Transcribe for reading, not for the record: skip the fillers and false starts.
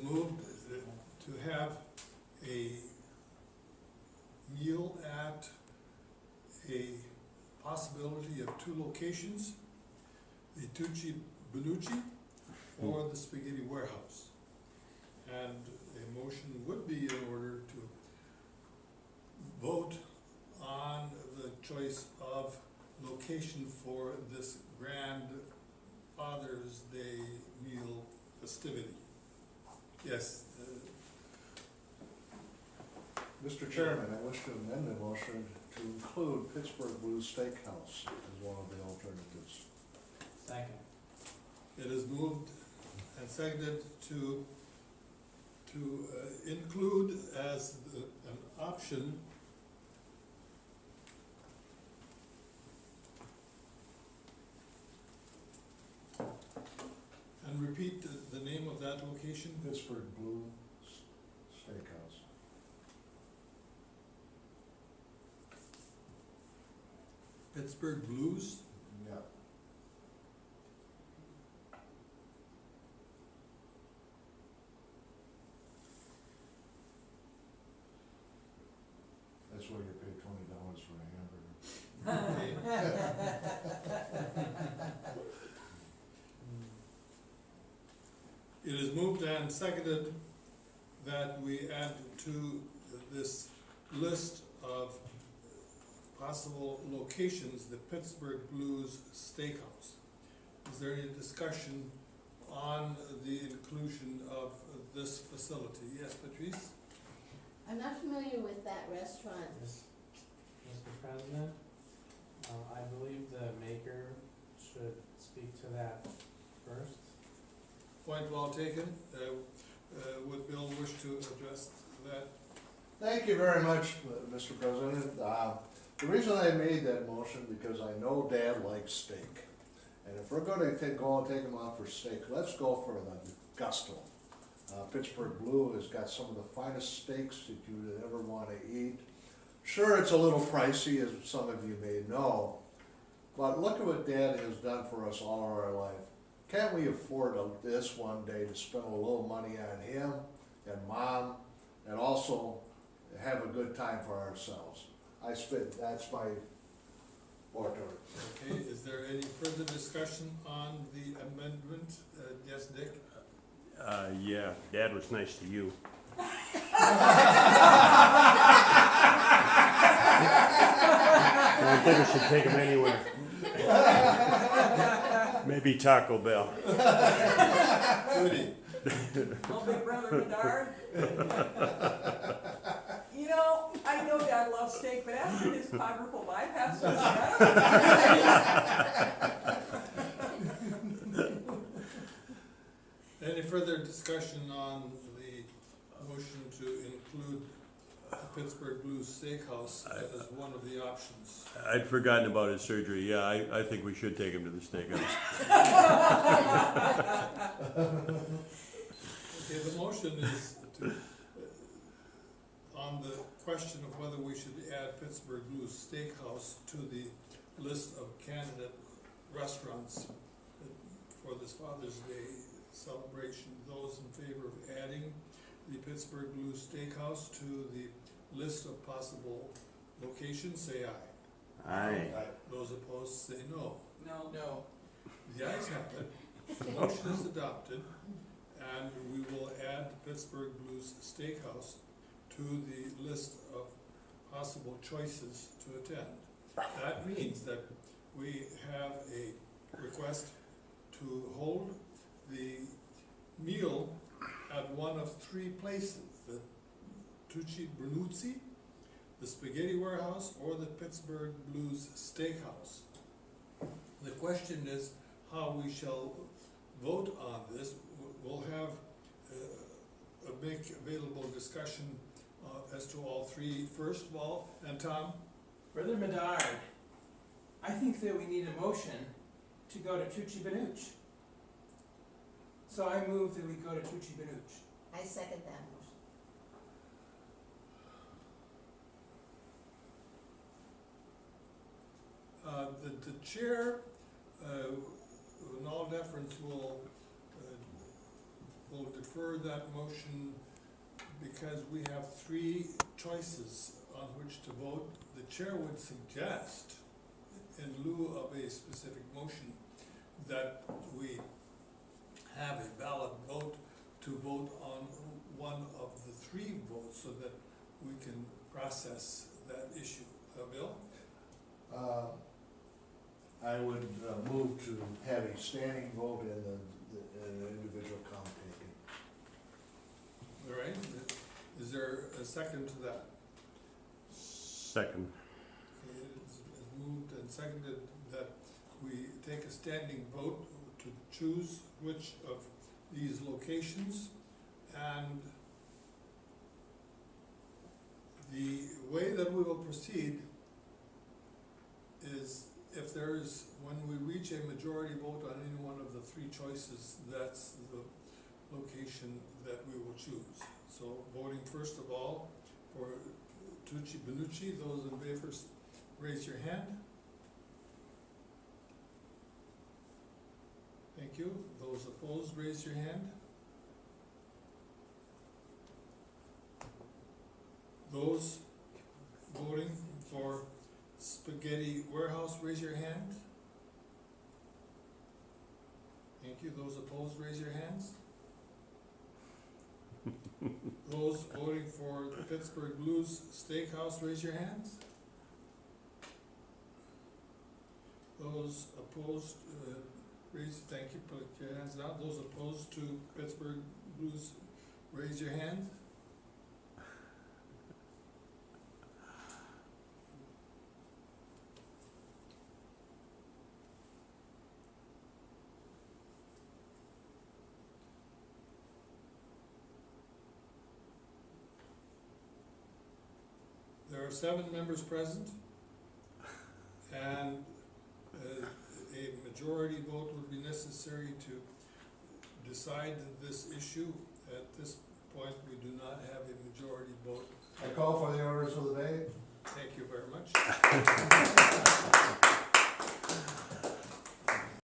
is moved to have a meal at a possibility of two locations, the Tucci Benucci or the Spaghetti Warehouse. And a motion would be in order to vote on the choice of location for this grand Father's Day meal festivity. Yes, Mr. Chairman, I wish to amend the motion to include Pittsburgh Blues Steakhouse as one of the alternatives. Second. it is moved and seconded to include as an option and repeat the name of that location. Pittsburgh Blues Steakhouse. Pittsburgh Blues. Yeah. That's why you pay $20 for a hamburger. It is moved and seconded that we add to this list of possible locations the Pittsburgh Blues Steakhouse. Is there any discussion on the inclusion of this facility? Yes, Patrice? I'm not familiar with that restaurant. Yes. Mr. President, I believe the maker should speak to that first. Point well taken. Would Bill wish to address that? Thank you very much, Mr. President. The reason I made that motion, because I know Dad likes steak. And if we're gonna go and take him out for steak, let's go for the Gusto. Pittsburgh Blue has got some of the finest steaks that you would ever wanna eat. Sure, it's a little pricey, as some of you may know, but look at what Dad has done for us all our life. Can't we afford this one day to spend a little money on him and Mom, and also have a good time for ourselves? That's my order. Okay, is there any further discussion on the amendment? Yes, Dick? Yeah, Dad was nice to you. I don't think we should take him anywhere. Maybe Taco Bell. Judy? Well, Big Brother Bedard. You know, I know Dad loves steak, but after his quadruple bypass surgery, Any further discussion on the motion to include the Pittsburgh Blues Steakhouse as one of the options? I'd forgotten about his surgery. Yeah, I think we should take him to the steakhouse. Okay, the motion is to, on the question of whether we should add Pittsburgh Blues Steakhouse to the list of candidate restaurants for this Father's Day celebration. Those in favor of adding the Pittsburgh Blues Steakhouse to the list of possible locations, say aye. Aye. Those opposed, say no. no. The ayes have it. The motion is adopted, and we will add Pittsburgh Blues Steakhouse to the list of possible choices to attend. That means that we have a request to hold the meal at one of three places, the Tucci Brunuzzi, the Spaghetti Warehouse, or the Pittsburgh Blues Steakhouse. The question is how we shall vote on this. We'll have a make available discussion as to all three first of all. And Tom? Brother Bedard, I think that we need a motion to go to Tucci Benucci. So I move that we go to Tucci Benucci. I second that motion. The chair, in all deference, will will defer that motion because we have three choices on which to vote. The chair would suggest, in lieu of a specific motion, that we have a valid vote to vote on one of the three votes so that we can process that issue. Bill? I would move to have a standing vote in the individual count taken. All right, is there a second to that? Second. Okay, it's moved and seconded that we take a standing vote to choose which of these locations, and the way that we will proceed is if there is, when we reach a majority vote on any one of the three choices, that's the location that we will choose. So voting first of all for Tucci Benucci, those in favor, raise your hand. Thank you. Those opposed, raise your hand. Those voting for Spaghetti Warehouse, raise your hand. Thank you. Those opposed, raise your hands. Those voting for Pittsburgh Blues Steakhouse, raise your hands. Those opposed, thank you, put your hands down. Those opposed to Pittsburgh Blues, raise your hand. There are 7 members present, and a majority vote would be necessary to decide this issue. At this point, we do not have a majority vote. I call for the orders of the day. Thank you very much.